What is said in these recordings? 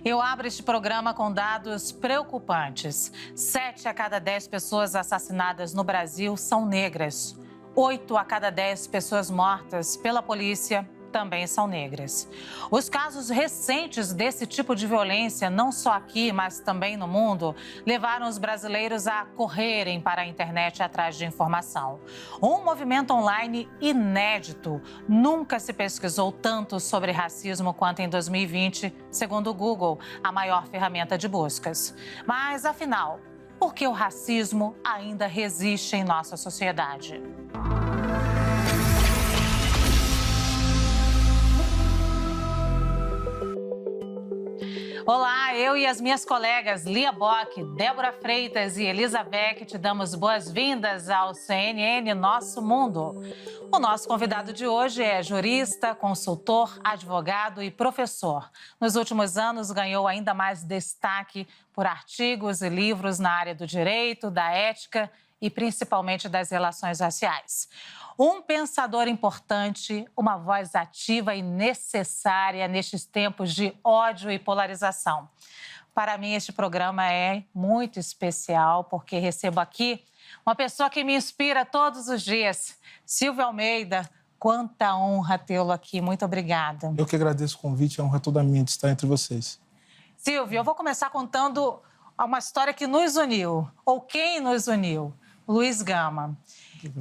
Eu abro este programa com dados preocupantes. 7 a cada 10 pessoas assassinadas no Brasil são negras. 8 a cada 10 pessoas mortas pela polícia também são negras. Os casos recentes desse tipo de violência, não só aqui, mas também no mundo, levaram os brasileiros a correrem para a internet atrás de informação. Um movimento online inédito. Nunca se pesquisou tanto sobre racismo quanto em 2020, segundo o Google, a maior ferramenta de buscas. Mas, afinal, por que o racismo ainda resiste em nossa sociedade? Olá, eu e as minhas colegas Lia Bock, Débora Freitas e Elisa Weck te damos boas-vindas ao CNN Nosso Mundo. O nosso convidado de hoje é jurista, consultor, advogado e professor. Nos últimos anos, ganhou ainda mais destaque por artigos e livros na área do direito, da ética e principalmente das relações raciais. Um pensador importante, uma voz ativa e necessária nestes tempos de ódio e polarização. Para mim, este programa é muito especial porque recebo aqui uma pessoa que me inspira todos os dias. Silvio Almeida, quanta honra tê-lo aqui. Muito obrigada. Eu que agradeço o convite, a honra é toda minha de estar entre vocês. Silvio, eu vou começar contando uma história que nos uniu, ou quem nos uniu, Luiz Gama.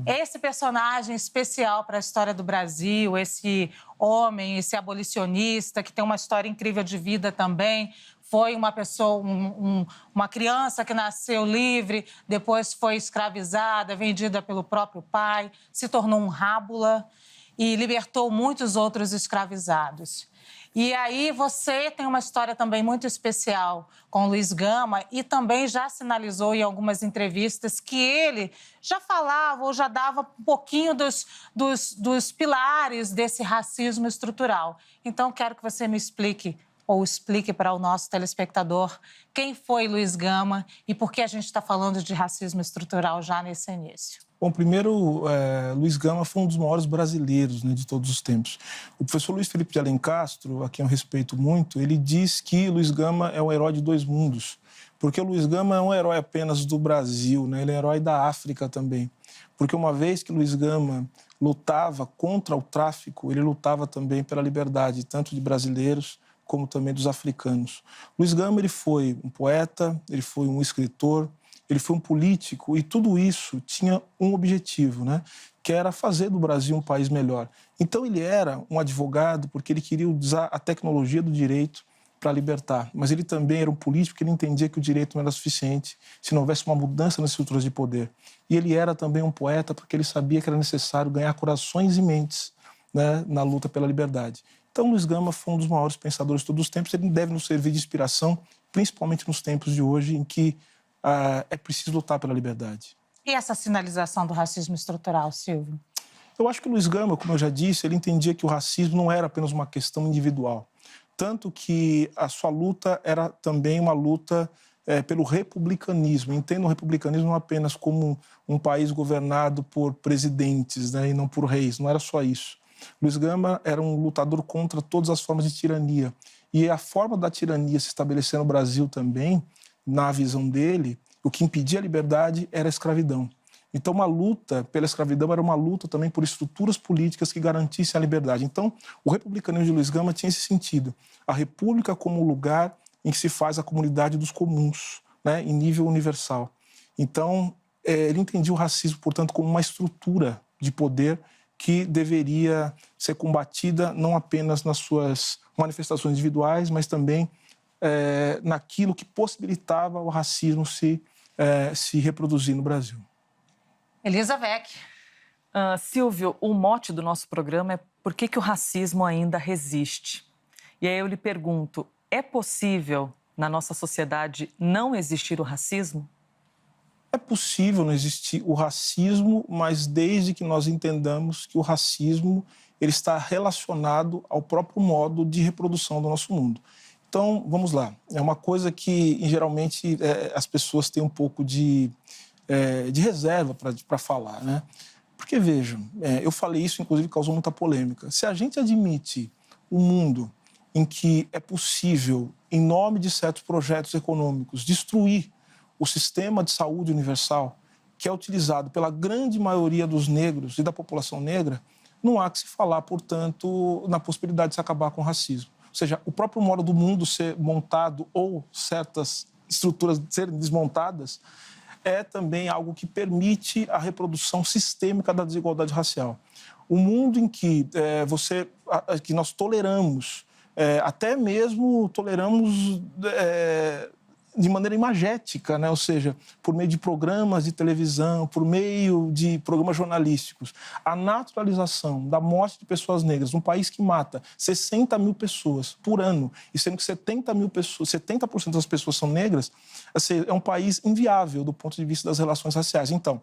Esse personagem especial para a história do Brasil, esse homem, esse abolicionista, que tem uma história incrível de vida também, foi uma pessoa, uma criança que nasceu livre, depois foi escravizada, vendida pelo próprio pai, se tornou um rábula e libertou muitos outros escravizados. E aí você tem uma história também muito especial com Luiz Gama e também já sinalizou em algumas entrevistas que ele já falava ou já dava um pouquinho dos pilares desse racismo estrutural. Então, quero que você me explique ou explique para o nosso telespectador quem foi Luiz Gama e por que a gente está falando de racismo estrutural já nesse início. Bom, primeiro, Luiz Gama foi um dos maiores brasileiros, né, de todos os tempos. O professor Luiz Felipe de Alencastro, a quem eu respeito muito, ele diz que Luiz Gama é um herói de dois mundos, porque o Luiz Gama é um herói apenas do Brasil, né, ele é herói da África também. Porque uma vez que Luiz Gama lutava contra o tráfico, ele lutava também pela liberdade, tanto de brasileiros como também dos africanos. Luiz Gama, ele foi um poeta, ele foi um escritor, ele foi um político e tudo isso tinha um objetivo, né? Que era fazer do Brasil um país melhor. Então ele era um advogado porque ele queria usar a tecnologia do direito para libertar, mas ele também era um político porque ele entendia que o direito não era suficiente se não houvesse uma mudança nas estruturas de poder. E ele era também um poeta porque ele sabia que era necessário ganhar corações e mentes, né, na luta pela liberdade. Então Luiz Gama foi um dos maiores pensadores de todos os tempos, ele deve nos servir de inspiração, principalmente nos tempos de hoje em que é preciso lutar pela liberdade. E essa sinalização do racismo estrutural, Silvio? Eu acho que o Luiz Gama, como eu já disse, ele entendia que o racismo não era apenas uma questão individual. Tanto que a sua luta era também uma luta pelo republicanismo. Entenda o republicanismo não apenas como um país governado por presidentes, né, e não por reis. Não era só isso. Luiz Gama era um lutador contra todas as formas de tirania. E a forma da tirania se estabelecer no Brasil também, na visão dele, o que impedia a liberdade era a escravidão. Então, uma luta pela escravidão era uma luta também por estruturas políticas que garantissem a liberdade. Então, o republicanismo de Luiz Gama tinha esse sentido. A república como lugar em que se faz a comunidade dos comuns, né, em nível universal. Então, ele entendia o racismo, portanto, como uma estrutura de poder que deveria ser combatida não apenas nas suas manifestações individuais, mas também naquilo que possibilitava o racismo se reproduzir no Brasil. Elisa Weck. Silvio, o mote do nosso programa é por que o racismo ainda resiste? E aí eu lhe pergunto, é possível na nossa sociedade não existir o racismo? É possível não existir o racismo, mas desde que nós entendamos que o racismo ele está relacionado ao próprio modo de reprodução do nosso mundo. Então, vamos lá. É uma coisa que, geralmente, as pessoas têm um pouco de reserva para falar, né? Porque, vejam, eu falei isso, inclusive, causou muita polêmica. Se a gente admite um mundo em que é possível, em nome de certos projetos econômicos, destruir o sistema de saúde universal, que é utilizado pela grande maioria dos negros e da população negra, não há que se falar, portanto, na possibilidade de se acabar com o racismo. Ou seja, o próprio modo do mundo ser montado ou certas estruturas serem desmontadas é também algo que permite a reprodução sistêmica da desigualdade racial. O mundo em que que nós toleramos, até mesmo toleramos de maneira imagética, né? Ou seja, por meio de programas de televisão, por meio de programas jornalísticos, a naturalização da morte de pessoas negras, um país que mata 60 mil pessoas por ano, e sendo que 70% das pessoas são negras, assim, é um país inviável do ponto de vista das relações raciais. Então,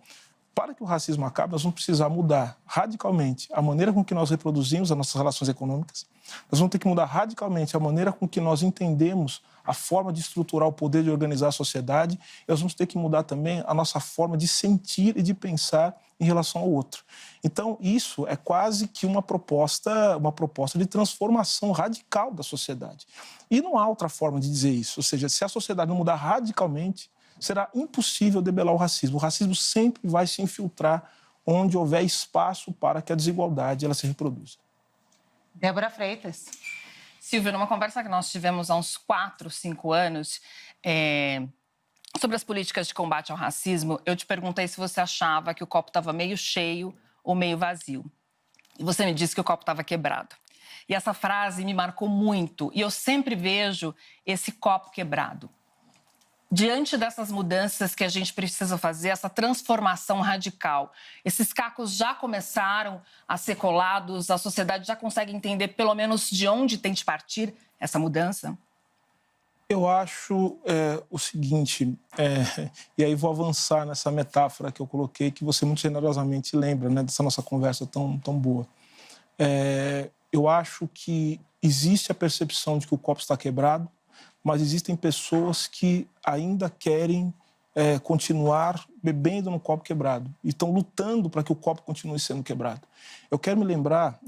para que o racismo acabe, nós vamos precisar mudar radicalmente a maneira com que nós reproduzimos as nossas relações econômicas, nós vamos ter que mudar radicalmente a maneira com que nós entendemos a forma de estruturar o poder de organizar a sociedade, e nós vamos ter que mudar também a nossa forma de sentir e de pensar em relação ao outro. Então, isso é quase que uma proposta de transformação radical da sociedade. E não há outra forma de dizer isso. Ou seja, se a sociedade não mudar radicalmente, será impossível debelar o racismo. O racismo sempre vai se infiltrar onde houver espaço para que a desigualdade ela se reproduza. Débora Freitas. Silvia, numa conversa que nós tivemos há uns 4, 5 anos sobre as políticas de combate ao racismo, eu te perguntei se você achava que o copo estava meio cheio ou meio vazio. E você me disse que o copo estava quebrado. E essa frase me marcou muito, e eu sempre vejo esse copo quebrado. Diante dessas mudanças que a gente precisa fazer, essa transformação radical, esses cacos já começaram a ser colados, a sociedade já consegue entender pelo menos de onde tem de partir essa mudança? Eu acho o seguinte, e aí vou avançar nessa metáfora que eu coloquei, que você muito generosamente lembra, né, dessa nossa conversa tão boa. Eu acho que existe a percepção de que o copo está quebrado, mas existem pessoas que ainda querem continuar bebendo no copo quebrado e estão lutando para que o copo continue sendo quebrado. Eu quero me lembrar,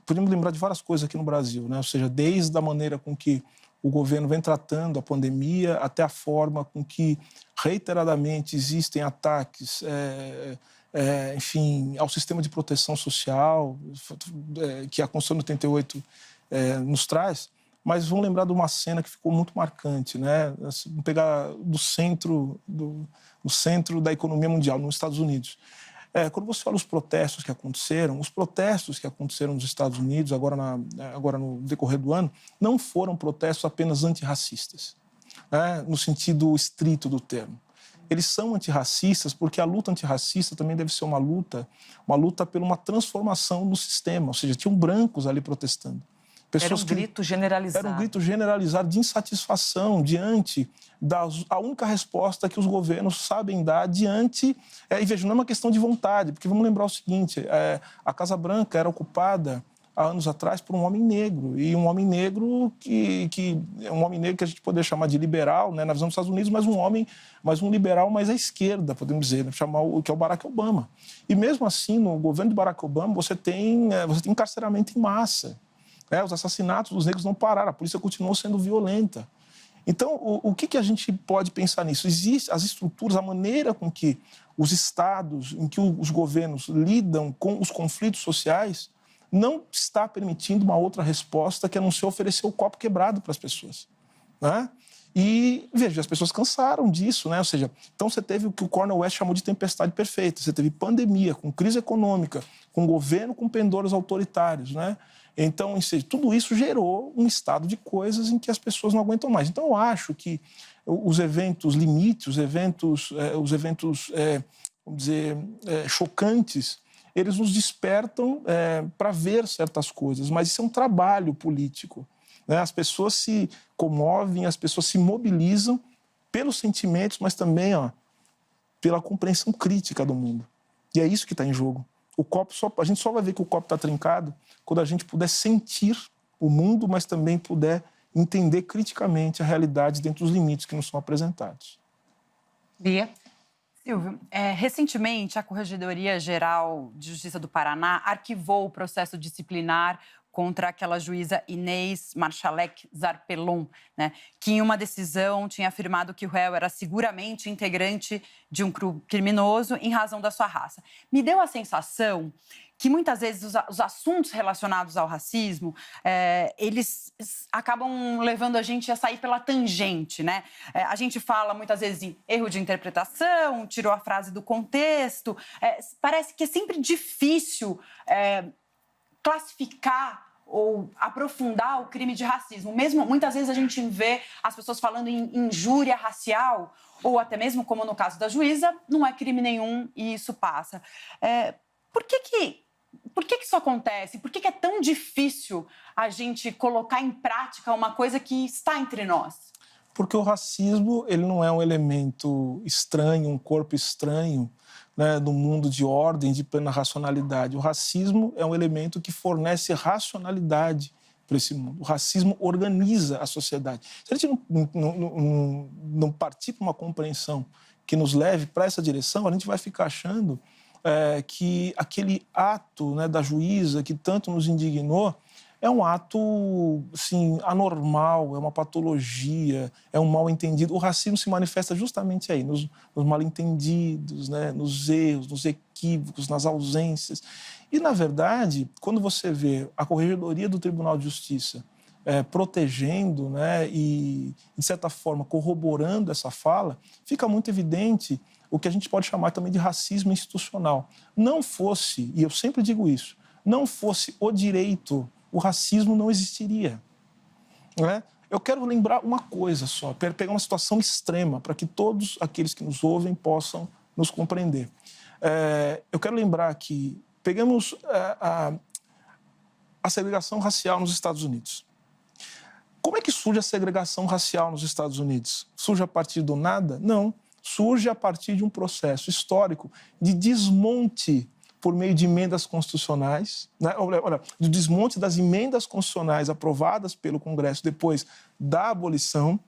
podemos lembrar de várias coisas aqui no Brasil, né? Ou seja, desde a maneira com que o governo vem tratando a pandemia até a forma com que reiteradamente existem ataques, enfim, ao sistema de proteção social que a Constituição de 88 nos traz. Mas vamos lembrar de uma cena que ficou muito marcante, né? Vamos pegar do centro da economia mundial, nos Estados Unidos. Quando você olha os protestos que aconteceram nos Estados Unidos, agora no decorrer do ano, não foram protestos apenas antirracistas, né? No sentido estrito do termo. Eles são antirracistas porque a luta antirracista também deve ser uma luta por uma transformação no sistema, ou seja, tinham brancos ali protestando. Era um grito generalizado. Era um grito generalizado de insatisfação diante a única resposta que os governos sabem dar diante... E veja, não é uma questão de vontade, porque vamos lembrar o seguinte, a Casa Branca era ocupada há anos atrás por um homem negro, e um homem negro que a gente poderia chamar de liberal, né, na visão dos Estados Unidos, mas um liberal mais à esquerda, podemos dizer, né, que é o Barack Obama. E mesmo assim, no governo de Barack Obama, você tem encarceramento em massa. Os assassinatos dos negros não pararam, a polícia continuou sendo violenta. Então, o que a gente pode pensar nisso? Existem as estruturas, a maneira com que os estados, em que os governos lidam com os conflitos sociais, não está permitindo uma outra resposta que a não ser oferecer o copo quebrado para as pessoas, né? E, veja, as pessoas cansaram disso, né? Ou seja, então você teve o que o Cornel West chamou de tempestade perfeita. Você teve pandemia, com crise econômica, com governo com pendores autoritários, né? Então, tudo isso gerou um estado de coisas em que as pessoas não aguentam mais. Então, eu acho que os eventos limites, os eventos vamos dizer, chocantes, eles nos despertam para ver certas coisas, mas isso é um trabalho político, né? As pessoas se comovem, as pessoas se mobilizam pelos sentimentos, mas também pela compreensão crítica do mundo. E é isso que está em jogo. A gente só vai ver que o copo está trincado quando a gente puder sentir o mundo, mas também puder entender criticamente a realidade dentro dos limites que nos são apresentados. Bia? Silvio, recentemente a Corregedoria Geral de Justiça do Paraná arquivou o processo disciplinar contra aquela juíza Inês Marchalek Zarpellon, né, que em uma decisão tinha afirmado que o réu era seguramente integrante de um grupo criminoso em razão da sua raça. Me deu a sensação que muitas vezes os assuntos relacionados ao racismo, eles acabam levando a gente a sair pela tangente, né? A gente fala muitas vezes em erro de interpretação, tirou a frase do contexto. Parece que é sempre difícil classificar ou aprofundar o crime de racismo. Mesmo, muitas vezes a gente vê as pessoas falando em injúria racial, ou até mesmo, como no caso da juíza, não é crime nenhum e isso passa. Por que isso acontece? Por que é tão difícil a gente colocar em prática uma coisa que está entre nós? Porque o racismo, ele não é um elemento estranho, um corpo estranho, né, no mundo de ordem, de plena racionalidade. O racismo é um elemento que fornece racionalidade para esse mundo. O racismo organiza a sociedade. Se a gente não partir para uma compreensão que nos leve para essa direção, a gente vai ficar achando que aquele ato, né, da juíza que tanto nos indignou é um ato, assim, anormal, é uma patologia, é um mal-entendido. O racismo se manifesta justamente aí, nos mal-entendidos, né, nos erros, nos equívocos, nas ausências. E, na verdade, quando você vê a Corregedoria do Tribunal de Justiça protegendo, né, e, de certa forma, corroborando essa fala, fica muito evidente o que a gente pode chamar também de racismo institucional. Não fosse, e eu sempre digo isso, não fosse o direito, o racismo não existiria. Né? Eu quero lembrar uma coisa só, pegar uma situação extrema, para que todos aqueles que nos ouvem possam nos compreender. Eu quero lembrar que pegamos a segregação racial nos Estados Unidos. Como é que surge a segregação racial nos Estados Unidos? Surge a partir do nada? Não. Surge a partir de um processo histórico de desmonte por meio de emendas constitucionais, né? Olha, do desmonte das emendas constitucionais aprovadas pelo Congresso depois da abolição,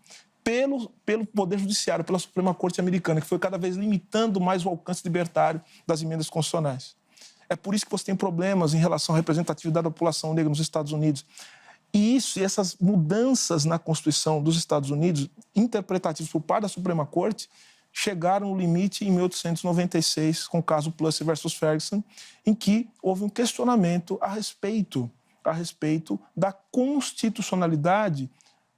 pelo Poder Judiciário, pela Suprema Corte Americana, que foi cada vez limitando mais o alcance libertário das emendas constitucionais. É por isso que você tem problemas em relação à representatividade da população negra nos Estados Unidos. E essas mudanças na Constituição dos Estados Unidos, interpretativas por parte da Suprema Corte, chegaram no limite em 1896, com o caso Plessy versus Ferguson, em que houve um questionamento a respeito da constitucionalidade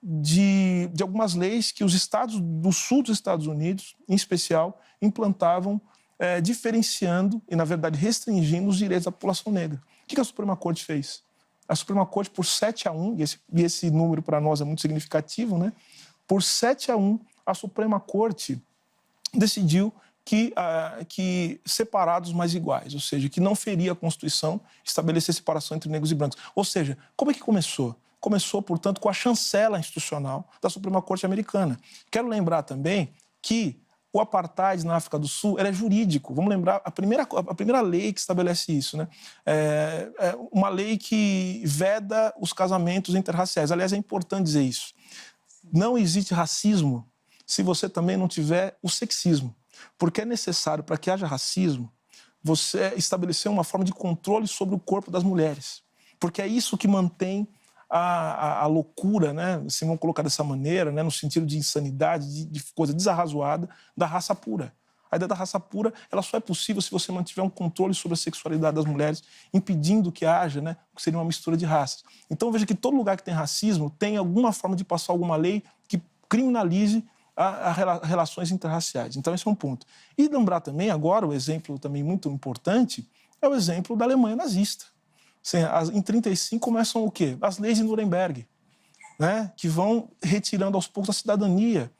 de algumas leis que os estados do sul dos Estados Unidos, em especial, implantavam, diferenciando e, na verdade, restringindo os direitos da população negra. O que a Suprema Corte fez? A Suprema Corte, por 7-1, e esse número para nós é muito significativo, né? Por 7-1, a Suprema Corte decidiu que separados mais iguais, ou seja, que não feria a Constituição estabelecer separação entre negros e brancos. Ou seja, como é que começou? Começou, portanto, com a chancela institucional da Suprema Corte Americana. Quero lembrar também que o apartheid na África do Sul é jurídico. Vamos lembrar, a primeira lei que estabelece isso, né? É uma lei que veda os casamentos interraciais. Aliás, é importante dizer isso. Não existe racismo se você também não tiver o sexismo. Porque é necessário, para que haja racismo, você estabelecer uma forma de controle sobre o corpo das mulheres. Porque é isso que mantém a loucura, né, se vamos colocar dessa maneira, né, no sentido de insanidade, de coisa desarrazoada, da raça pura. A ideia da raça pura, ela só é possível se você mantiver um controle sobre a sexualidade das mulheres, impedindo que haja, né, que seria uma mistura de raças. Então, veja que todo lugar que tem racismo tem alguma forma de passar alguma lei que criminalize relações interraciais. Então, esse é um ponto. E lembrar também, agora, o exemplo também muito importante, é o exemplo da Alemanha nazista. Em 1935 começam o quê? As leis de Nuremberg, né? Que vão retirando aos poucos a cidadania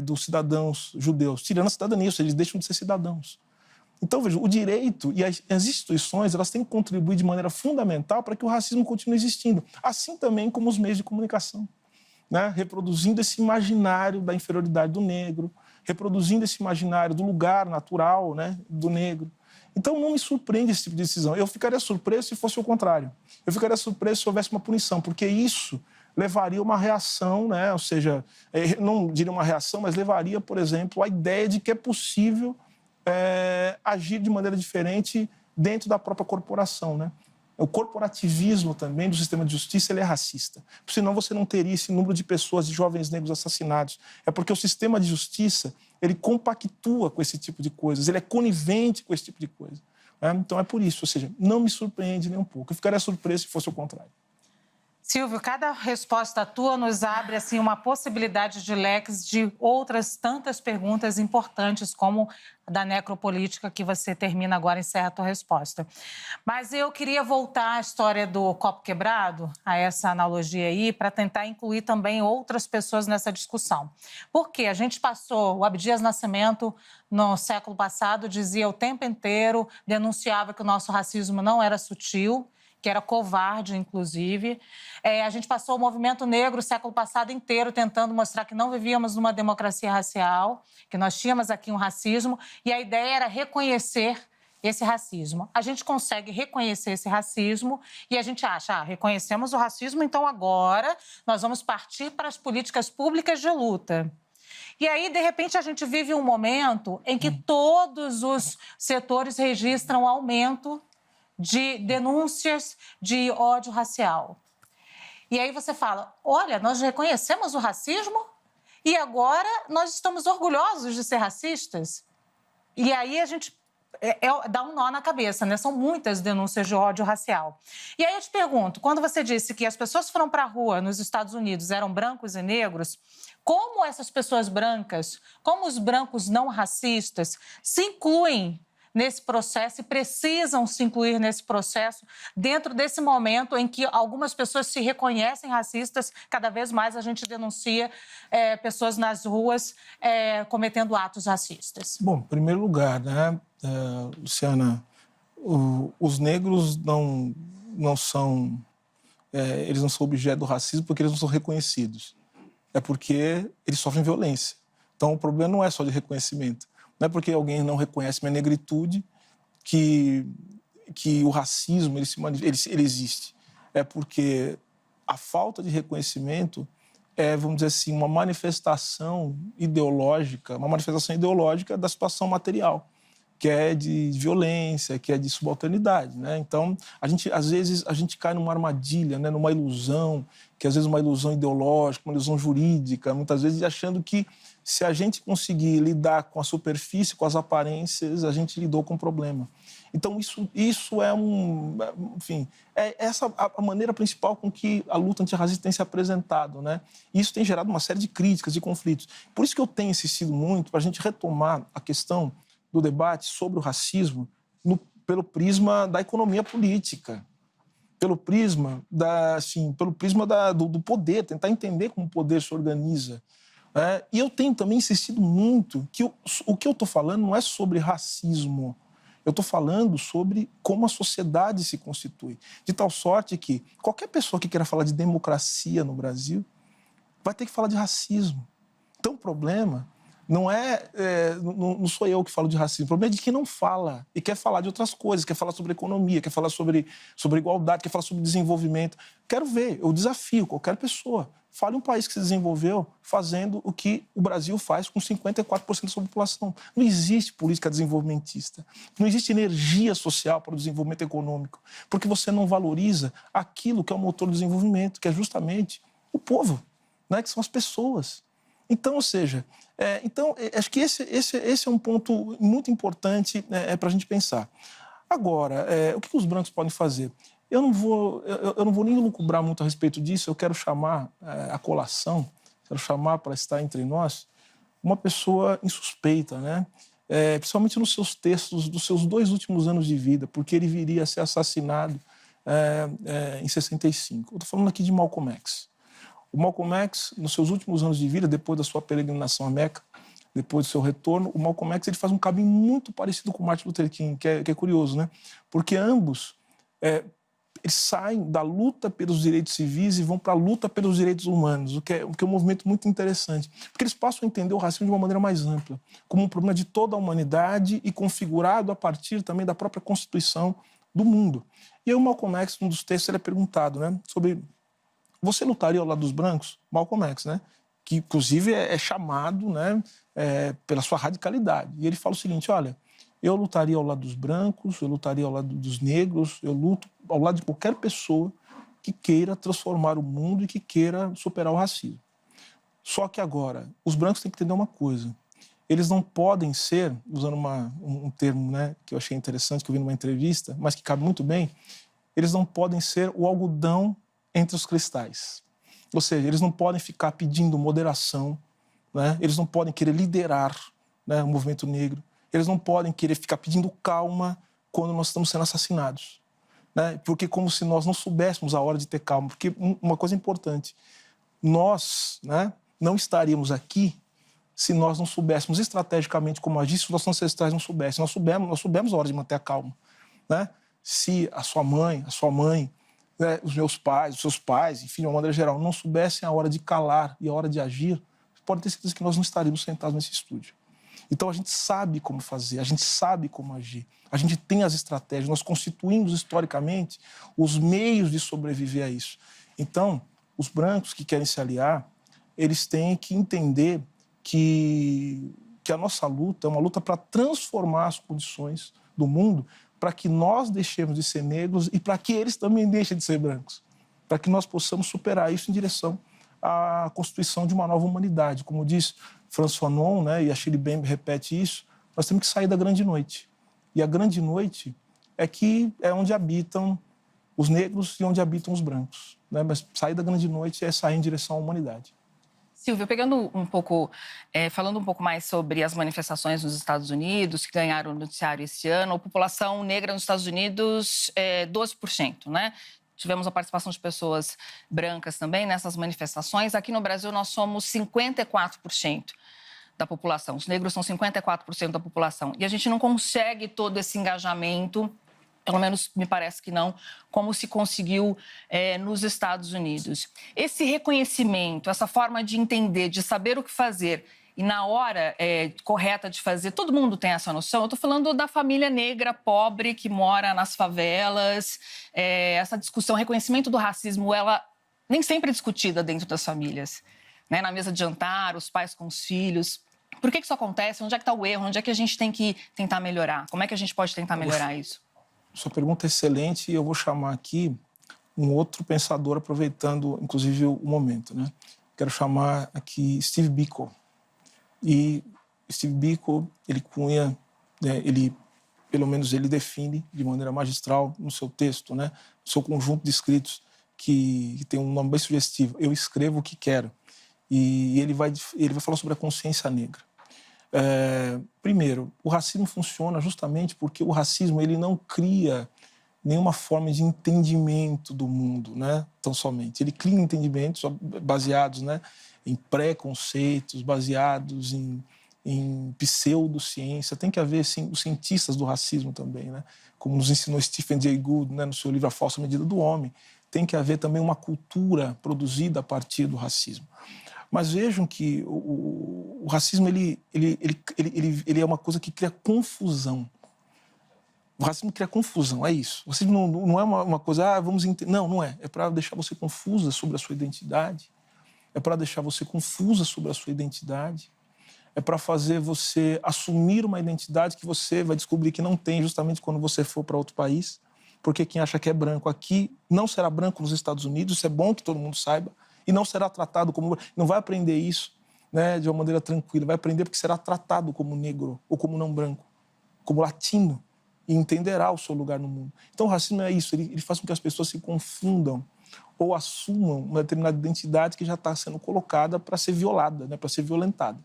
dos cidadãos judeus, tirando a cidadania, ou seja, eles deixam de ser cidadãos. Então, veja, o direito e as instituições, elas têm que contribuir de maneira fundamental para que o racismo continue existindo, assim também como os meios de comunicação. Né, reproduzindo esse imaginário da inferioridade do negro, reproduzindo esse imaginário do lugar natural, né, do negro. Então, não me surpreende esse tipo de decisão. Eu ficaria surpreso se fosse o contrário. Eu ficaria surpreso se houvesse uma punição, porque isso levaria a uma reação, né, ou seja, não diria uma reação, mas levaria, por exemplo, a ideia de que é possível agir de maneira diferente dentro da própria corporação. Né? O corporativismo também do sistema de justiça ele é racista. Senão você não teria esse número de pessoas, de jovens negros assassinados. É porque o sistema de justiça ele compactua com esse tipo de coisas, ele é conivente com esse tipo de coisa. Então é por isso, ou seja, não me surpreende nem um pouco. Eu ficaria surpreso se fosse o contrário. Silvio, cada resposta tua nos abre assim, uma possibilidade de leques de outras tantas perguntas importantes, como a da necropolítica, que você termina agora, encerra a tua resposta. Mas eu queria voltar à história do copo quebrado, a essa analogia aí, para tentar incluir também outras pessoas nessa discussão. Porque a gente passou, o Abdias Nascimento, no século passado, dizia o tempo inteiro, denunciava que o nosso racismo não era sutil, que era covarde, inclusive. A gente passou o movimento negro o século passado inteiro tentando mostrar que não vivíamos numa democracia racial, que nós tínhamos aqui um racismo, e a ideia era reconhecer esse racismo. A gente consegue reconhecer esse racismo e a gente acha, reconhecemos o racismo, então agora nós vamos partir para as políticas públicas de luta. E aí, de repente, a gente vive um momento em que todos os setores registram aumento de denúncias de ódio racial. E aí você fala, olha, nós reconhecemos o racismo e agora nós estamos orgulhosos de ser racistas? E aí a gente dá um nó na cabeça, né? São muitas denúncias de ódio racial. E aí eu te pergunto, quando você disse que as pessoas que foram para a rua nos Estados Unidos eram brancos e negros, como essas pessoas brancas, como os brancos não racistas se incluem nesse processo e precisam se incluir nesse processo dentro desse momento em que algumas pessoas se reconhecem racistas, cada vez mais a gente denuncia pessoas nas ruas cometendo atos racistas. Bom, em primeiro lugar, né, Luciana, os negros não são eles não são objeto do racismo porque eles não são reconhecidos. É porque eles sofrem violência. Então, o problema não é só de reconhecimento. Não é porque alguém não reconhece minha negritude que o racismo ele existe. É porque a falta de reconhecimento vamos dizer assim, uma manifestação ideológica da situação material, que é de violência, que é de subalternidade, né? Então, às vezes, a gente cai numa armadilha, né? Numa ilusão, que às vezes é uma ilusão ideológica, uma ilusão jurídica, muitas vezes achando que se a gente conseguir lidar com a superfície, com as aparências, a gente lidou com o problema. Então, isso é enfim, essa a maneira principal com que a luta antirracista tem se apresentado, né? E isso tem gerado uma série de críticas e conflitos. Por isso que eu tenho insistido muito para a gente retomar a questão do debate sobre o racismo pelo prisma da economia política, pelo prisma do poder, tentar entender como o poder se organiza. E eu tenho também insistido muito que o que eu estou falando não é sobre racismo, eu estou falando sobre como a sociedade se constitui, de tal sorte que qualquer pessoa que queira falar de democracia no Brasil vai ter que falar de racismo. Então o problema não sou eu que falo de racismo, o problema é de quem não fala e quer falar de outras coisas, quer falar sobre economia, quer falar sobre igualdade, quer falar sobre desenvolvimento. Quero ver, eu desafio qualquer pessoa. Fale um país que se desenvolveu fazendo o que o Brasil faz com 54% da sua população. Não existe política desenvolvimentista, não existe energia social para o desenvolvimento econômico, porque você não valoriza aquilo que é o motor do desenvolvimento, que é justamente o povo, né? Que são as pessoas. Então, ou seja, acho que esse é um ponto muito importante para a gente pensar. Agora, o que os brancos podem fazer? Eu não vou nem lucubrar muito a respeito disso, eu quero chamar a colação, quero chamar para estar entre nós uma pessoa insuspeita, né? Principalmente nos seus textos dos seus 2 últimos anos de vida, porque ele viria a ser assassinado em 65. Eu estou falando aqui de Malcolm X. O Malcolm X, nos seus últimos anos de vida, depois da sua peregrinação à Meca, depois do seu retorno, o Malcolm X ele faz um caminho muito parecido com o Martin Luther King, que é curioso, né? Porque ambos eles saem da luta pelos direitos civis e vão para a luta pelos direitos humanos, o que é um movimento muito interessante. Porque eles passam a entender o racismo de uma maneira mais ampla, como um problema de toda a humanidade e configurado a partir também da própria Constituição do mundo. E aí o Malcolm X, num dos textos, ele é perguntado, né, sobre... Você lutaria ao lado dos brancos? Malcolm X, né? Que, inclusive, é chamado, né, pela sua radicalidade. E ele fala o seguinte, olha, Eu lutaria ao lado dos brancos, eu lutaria ao lado dos negros, eu luto ao lado de qualquer pessoa que queira transformar o mundo e que queira superar o racismo. Só que agora, os brancos têm que entender uma coisa. Eles não podem ser, usando um termo, né, que eu achei interessante, que eu vi numa entrevista, mas que cabe muito bem, eles não podem ser o algodão entre os cristais. Ou seja, eles não podem ficar pedindo moderação, né? Eles não podem querer liderar, né, o movimento negro. Eles não podem querer ficar pedindo calma quando nós estamos sendo assassinados, né? Porque como se nós não soubéssemos a hora de ter calma. Porque uma coisa importante, nós, né, não estaríamos aqui se nós não soubéssemos estrategicamente como agir, se os nossos ancestrais não soubessem. Nós soubemos a hora de manter a calma, né? Se a sua mãe, né, os meus pais, os seus pais, enfim, de uma maneira geral, não soubessem a hora de calar e a hora de agir, pode ter certeza que nós não estaríamos sentados nesse estúdio. Então a gente sabe como fazer, a gente sabe como agir, a gente tem as estratégias, nós constituímos historicamente os meios de sobreviver a isso. Então, os brancos que querem se aliar, eles têm que entender que a nossa luta é uma luta para transformar as condições do mundo, para que nós deixemos de ser negros e para que eles também deixem de ser brancos, para que nós possamos superar isso em direção à constituição de uma nova humanidade. Como diz Frantz Fanon, né, e a Shirley Bembe repete isso, nós temos que sair da grande noite. E a grande noite é onde habitam os negros e onde habitam os brancos, né? Mas sair da grande noite é sair em direção à humanidade. Silvio, pegando um pouco, falando um pouco mais sobre as manifestações nos Estados Unidos, que ganharam o noticiário esse ano, a população negra nos Estados Unidos é 12%, né? Tivemos a participação de pessoas brancas também nessas manifestações. Aqui no Brasil, nós somos 54% da população. Os negros são 54% da população. E a gente não consegue todo esse engajamento, pelo menos me parece que não, como se conseguiu nos Estados Unidos. Esse reconhecimento, essa forma de entender, de saber o que fazer e na hora correta de fazer, todo mundo tem essa noção. Eu estou falando da família negra pobre que mora nas favelas. Essa discussão, reconhecimento do racismo, ela nem sempre é discutida dentro das famílias, né? Na mesa de jantar, os pais com os filhos. Por que isso acontece? Onde é que está o erro? Onde é que a gente tem que tentar melhorar? Como é que a gente pode tentar melhorar isso? Sua pergunta é excelente e eu vou chamar aqui um outro pensador, aproveitando, inclusive, o momento, né? Quero chamar aqui Steve Biko. E Steve Biko, ele cunha, né, pelo menos ele define de maneira magistral no seu texto, né, no seu conjunto de escritos, que tem um nome bem sugestivo, Eu Escrevo o que Quero. E ele vai falar sobre a consciência negra. Primeiro, o racismo funciona justamente porque o racismo ele não cria nenhuma forma de entendimento do mundo, né? Tão somente. Ele cria entendimentos baseados, né, em preconceitos, baseados em pseudociência. Tem que haver, sim, os cientistas do racismo também, né? Como nos ensinou Stephen Jay Gould, né, no seu livro A Falsa Medida do Homem. Tem que haver também uma cultura produzida a partir do racismo. Mas vejam que o racismo ele é uma coisa que cria confusão. O racismo cria confusão, é isso. O racismo não é uma coisa, vamos entender. Não, não é. É para deixar você confusa sobre a sua identidade. É para deixar você confusa sobre a sua identidade. É para fazer você assumir uma identidade que você vai descobrir que não tem justamente quando você for para outro país. Porque quem acha que é branco aqui não será branco nos Estados Unidos. Isso é bom que todo mundo saiba. E não será tratado como... Não vai aprender isso, né, de uma maneira tranquila. Vai aprender porque será tratado como negro ou como não branco, como latino, e entenderá o seu lugar no mundo. Então o racismo é isso, ele faz com que as pessoas se confundam ou assumam uma determinada identidade que já está sendo colocada para ser violada, né, para ser violentada.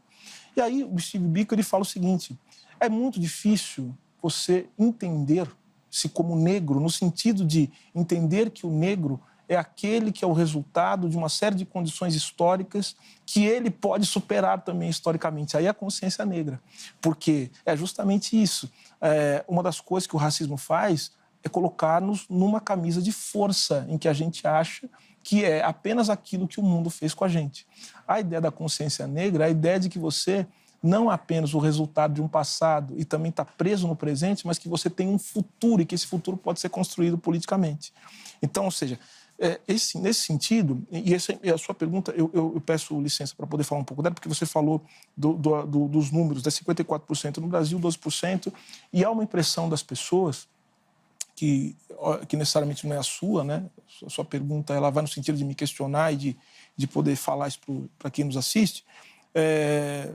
E aí o Steve Biko ele fala o seguinte, é muito difícil você entender-se como negro, no sentido de entender que o negro é aquele que é o resultado de uma série de condições históricas que ele pode superar também historicamente. Aí é a consciência negra, porque é justamente isso. Uma das coisas que o racismo faz é colocar-nos numa camisa de força em que a gente acha que é apenas aquilo que o mundo fez com a gente. A ideia da consciência negra é a ideia de que você não é apenas o resultado de um passado e também está preso no presente, mas que você tem um futuro e que esse futuro pode ser construído politicamente. Então, ou seja, nesse sentido, e essa é a sua pergunta, eu peço licença para poder falar um pouco dela, porque você falou dos números, 54% no Brasil, 12%, e há uma impressão das pessoas que necessariamente não é a sua, né? A sua pergunta ela vai no sentido de me questionar e de poder falar isso para quem nos assiste.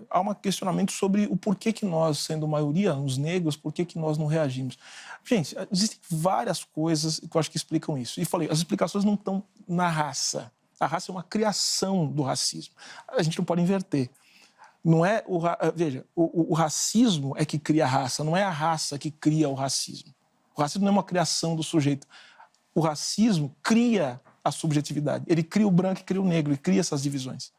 Há um questionamento sobre o porquê que nós, sendo maioria, os negros, por que nós não reagimos. Gente, existem várias coisas que eu acho que explicam isso. E falei, as explicações não estão na raça. A raça é uma criação do racismo. A gente não pode inverter. Não é veja, o racismo é que cria a raça, não é a raça que cria o racismo. O racismo não é uma criação do sujeito. O racismo cria a subjetividade. Ele cria o branco e cria o negro, ele cria essas divisões.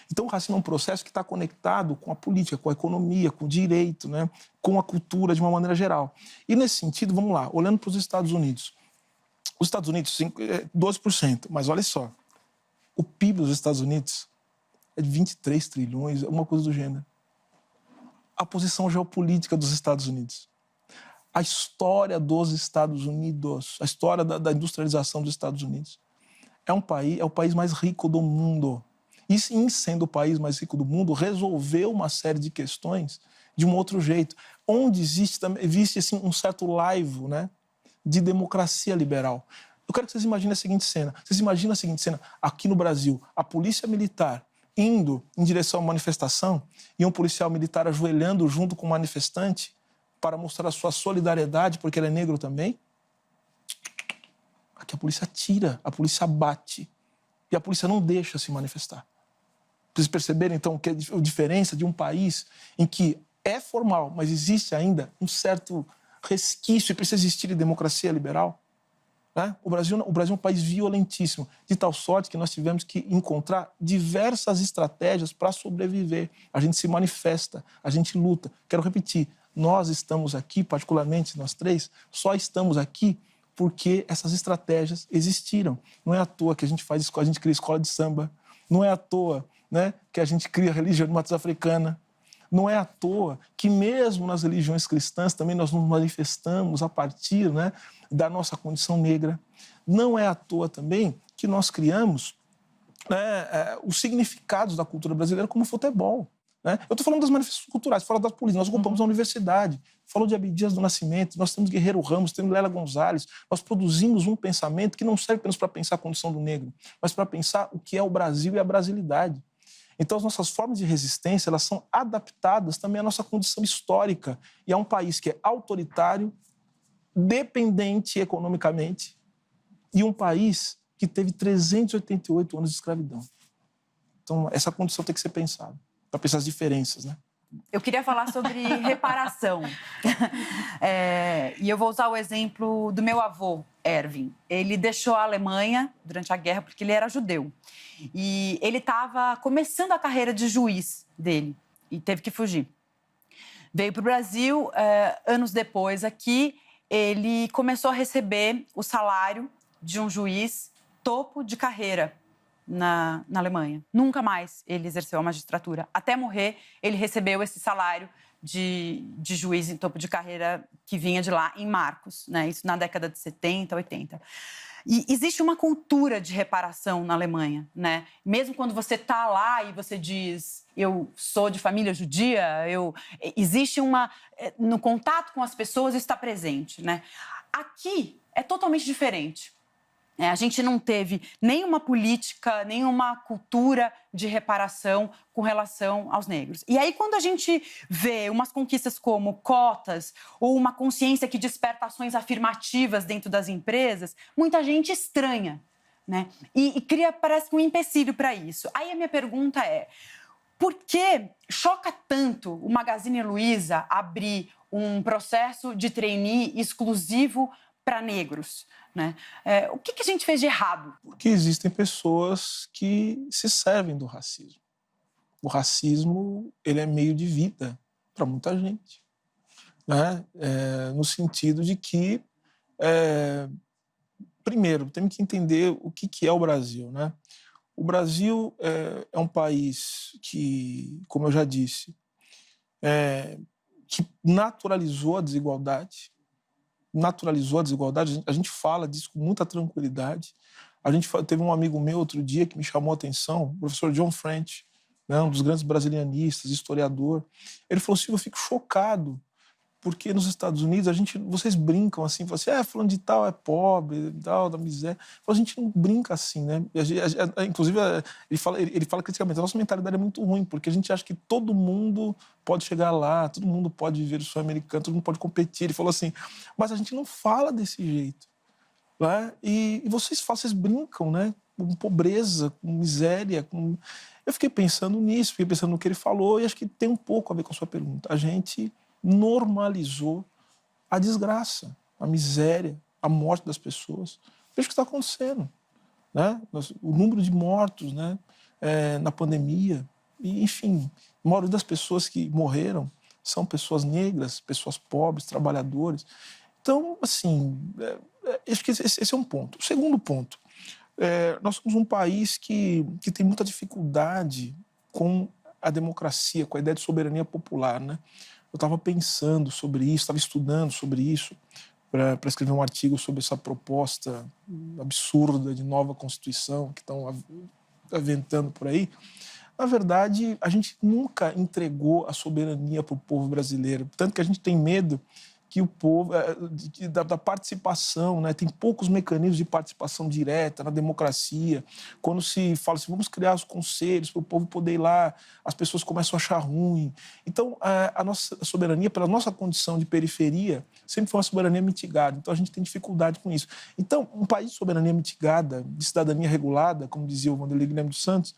Então, o racismo é um processo que está conectado com a política, com a economia, com o direito, né? Com a cultura de uma maneira geral. E, nesse sentido, vamos lá, olhando para os Estados Unidos. Os Estados Unidos, 12%, mas olha só, o PIB dos Estados Unidos é de 23 trilhões, uma coisa do gênero. A posição geopolítica dos Estados Unidos. A história dos Estados Unidos, a história da industrialização dos Estados Unidos. É o país mais rico do mundo. E, sim, sendo o país mais rico do mundo, resolveu uma série de questões de um outro jeito, onde existe assim, um certo laivo, né, de democracia liberal. Eu quero que vocês imaginem a seguinte cena. Vocês imaginam a seguinte cena, aqui no Brasil, a polícia militar indo em direção a uma manifestação e um policial militar ajoelhando junto com o manifestante para mostrar a sua solidariedade, porque ele é negro também? Aqui a polícia atira, a polícia bate. E a polícia não deixa se manifestar. Vocês perceberam, então, que a diferença de um país em que é formal, mas existe ainda um certo resquício e precisa existir de democracia liberal? Né? O Brasil é um país violentíssimo, de tal sorte que nós tivemos que encontrar diversas estratégias para sobreviver. A gente se manifesta, a gente luta. Quero repetir, nós estamos aqui, particularmente nós três, só estamos aqui porque essas estratégias existiram. Não é à toa que a gente cria escola de samba, não é à toa, né, que a gente cria a religião de matriz africana, não é à toa que mesmo nas religiões cristãs também nós nos manifestamos a partir, né, da nossa condição negra. Não é à toa também que nós criamos, né, os significados da cultura brasileira como futebol. Né? Eu estou falando das manifestações culturais, falo das políticas. Nós ocupamos a universidade, falou de Abdias do Nascimento, nós temos Guerreiro Ramos, temos Lélia Gonzalez, nós produzimos um pensamento que não serve apenas para pensar a condição do negro, mas para pensar o que é o Brasil e a brasilidade. Então, as nossas formas de resistência, elas são adaptadas também à nossa condição histórica. E é um país que é autoritário, dependente economicamente, e um país que teve 388 anos de escravidão. Então, essa condição tem que ser pensada, para pensar as diferenças, né? Eu queria falar sobre reparação. E eu vou usar o exemplo do meu avô, Erwin. Ele deixou a Alemanha durante a guerra porque ele era judeu. E ele estava começando a carreira de juiz dele e teve que fugir. Veio para o Brasil, anos depois aqui, ele começou a receber o salário de um juiz topo de carreira na Alemanha. Nunca mais ele exerceu a magistratura. Até morrer, ele recebeu esse salário de juiz em topo de carreira que vinha de lá, em Marcos, né? Isso na década de 70, 80. E existe uma cultura de reparação na Alemanha, né? Mesmo quando você está lá e você diz, eu sou de família judia, existe no contato com as pessoas está presente, né? Aqui é totalmente diferente. A gente não teve nenhuma política, nenhuma cultura de reparação com relação aos negros. E aí, quando a gente vê umas conquistas como cotas ou uma consciência que desperta ações afirmativas dentro das empresas, muita gente estranha, né? E cria, parece que, um empecilho para isso. Aí a minha pergunta é, por que choca tanto o Magazine Luiza abrir um processo de trainee exclusivo para negros? Né? O que a gente fez de errado? Porque existem pessoas que se servem do racismo. O racismo, ele é meio de vida para muita gente. Né? No sentido de que, primeiro, temos que entender o que é o Brasil. Né? O Brasil é um país que, como eu já disse, que naturalizou a desigualdade. A gente fala disso com muita tranquilidade. Teve um amigo meu outro dia que me chamou a atenção, o professor John French, né, um dos grandes brasilianistas, historiador. Ele falou assim, eu fico chocado, porque nos Estados Unidos vocês brincam assim, falam assim, fulano de tal é pobre, tal, da miséria. A gente não brinca assim, né? Inclusive, ele fala criticamente, a nossa mentalidade é muito ruim, porque a gente acha que todo mundo pode chegar lá, todo mundo pode viver o sonho americano, todo mundo pode competir. Ele falou assim, mas a gente não fala desse jeito, né? E vocês brincam, né? Com pobreza, com miséria, Eu fiquei pensando nisso, fiquei pensando no que ele falou, e acho que tem um pouco a ver com a sua pergunta. A gente normalizou a desgraça, a miséria, a morte das pessoas. Veja o que está acontecendo, né? O número de mortos, né? Na pandemia. E, enfim, a maioria das pessoas que morreram são pessoas negras, pessoas pobres, trabalhadores. Então, assim, acho que esse é um ponto. O segundo ponto, nós somos um país que tem muita dificuldade com a democracia, com a ideia de soberania popular, né? Eu estava pensando sobre isso, estava estudando sobre isso para escrever um artigo sobre essa proposta absurda de nova Constituição que estão aventando por aí. Na verdade, a gente nunca entregou a soberania para o povo brasileiro, tanto que a gente tem medo que o povo, da participação, né? Tem poucos mecanismos de participação direta na democracia. Quando se fala assim, vamos criar os conselhos para o povo poder ir lá, as pessoas começam a achar ruim. Então, a nossa soberania, pela nossa condição de periferia, sempre foi uma soberania mitigada. Então, a gente tem dificuldade com isso. Então, um país de soberania mitigada, de cidadania regulada, como dizia o Wanderlei Guilherme dos Santos,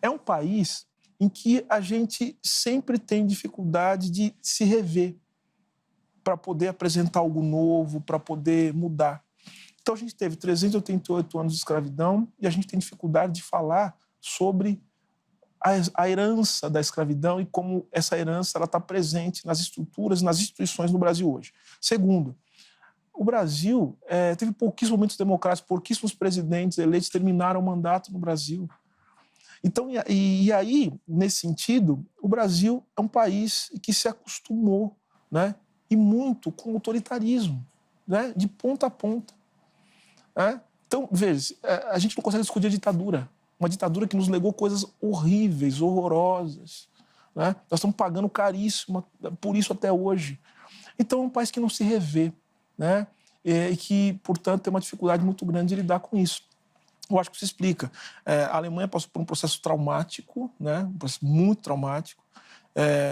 é um país em que a gente sempre tem dificuldade de se rever, para poder apresentar algo novo, para poder mudar. Então, a gente teve 388 anos de escravidão e a gente tem dificuldade de falar sobre a herança da escravidão e como essa herança está presente nas estruturas, nas instituições no Brasil hoje. Segundo, o Brasil teve pouquíssimos momentos democráticos, pouquíssimos presidentes eleitos terminaram o mandato no Brasil. Então, e aí, nesse sentido, o Brasil é um país que se acostumou, né? E muito com autoritarismo, né? De ponta a ponta. Né? Então, veja, a gente não consegue discutir a ditadura. Uma ditadura que nos legou coisas horríveis, horrorosas. Né? Nós estamos pagando caríssimo por isso até hoje. Então, é um país que não se revê, né? E que, portanto, tem uma dificuldade muito grande de lidar com isso. Eu acho que se explica. A Alemanha passou por um processo traumático, né? Um processo muito traumático.